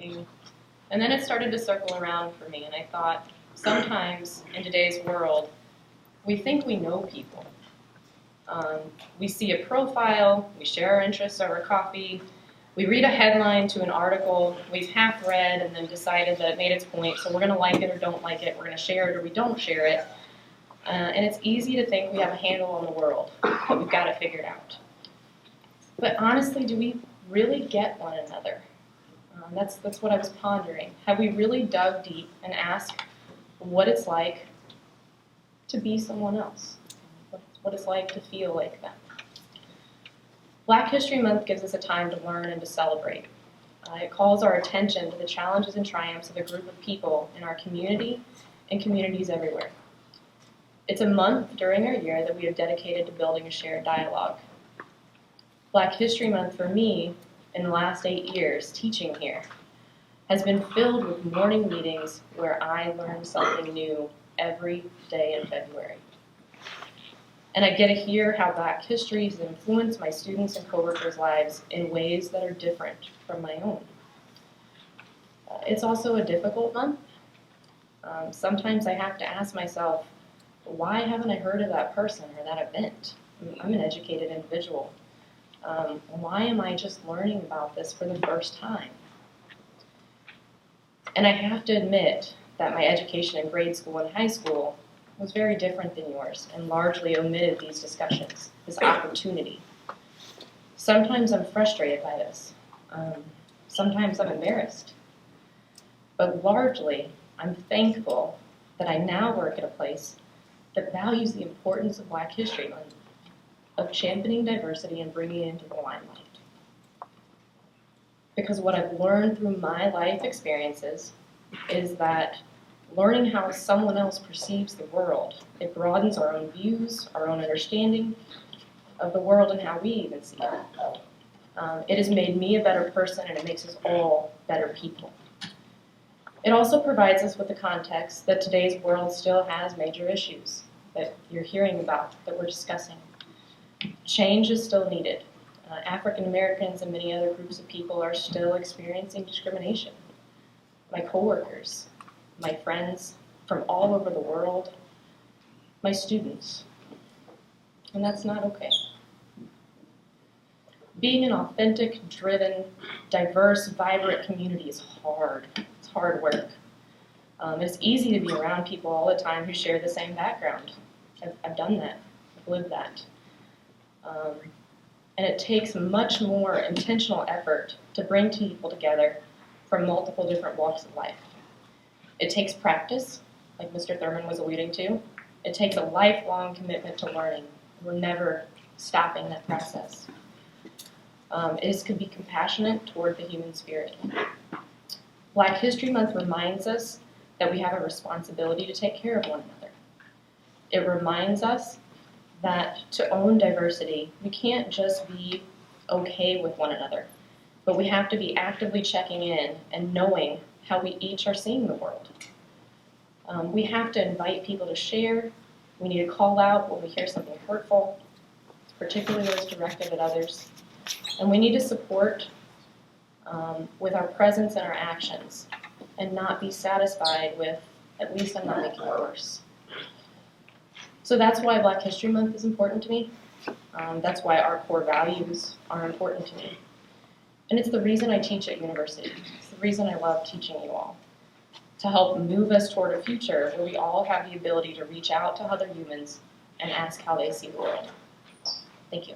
you. And then it started to circle around for me, and I thought, sometimes in today's world, we think we know people. We see a profile, we share our interests over coffee, we read a headline to an article we've half read and then decided that it made its point, so we're going to like it or don't like it, we're going to share it or we don't share it. And it's easy to think we have a handle on the world, that we've got it figured out. But honestly, do we really get one another? That's what I was pondering. Have we really dug deep and asked what it's like to be someone else? What it's like to feel like them? Black History Month gives us a time to learn and to celebrate. It calls our attention to the challenges and triumphs of a group of people in our community and communities everywhere. It's a month during our year that we have dedicated to building a shared dialogue. Black History Month for me, in the last 8 years teaching here, has been filled with morning meetings where I learn something new every day in February. And I get to hear how Black history has influenced my students and coworkers' lives in ways that are different from my own. It's also a difficult month. Sometimes I have to ask myself, why haven't I heard of that person or that event? I'm an educated individual. Why am I just learning about this for the first time? And I have to admit that my education in grade school and high school was very different than yours and largely omitted these discussions, this opportunity. Sometimes I'm frustrated by this. Sometimes I'm embarrassed. But largely, I'm thankful that I now work at a place that values the importance of Black History Month, of championing diversity and bringing it into the limelight. Because what I've learned through my life experiences is that learning how someone else perceives the world, it broadens our own views, our own understanding of the world and how we even see it. It has made me a better person and it makes us all better people. It also provides us with the context that today's world still has major issues that you're hearing about, that we're discussing. Change is still needed. African Americans and many other groups of people are still experiencing discrimination. My coworkers, my friends from all over the world, my students. And that's not okay. Being an authentic, driven, diverse, vibrant community is hard. It's hard work. It's easy to be around people all the time who share the same background. I've done that. I've lived that. And it takes much more intentional effort to bring people together from multiple different walks of life. It takes practice, like Mr. Thurman was alluding to. It takes a lifelong commitment to learning. We're never stopping that process. It could be compassionate toward the human spirit. Black History Month reminds us that we have a responsibility to take care of one another. It reminds us that to own diversity, we can't just be okay with one another, but we have to be actively checking in and knowing how we each are seeing the world. We have to invite people to share. We need to call out when we hear something hurtful, particularly those directed at others. And we need to support with our presence and our actions and not be satisfied with, at least I'm not making it worse. So that's why Black History Month is important to me. That's why our core values are important to me. And it's the reason I teach at university. It's the reason I love teaching you all. To help move us toward a future where we all have the ability to reach out to other humans and ask how they see the world. Thank you.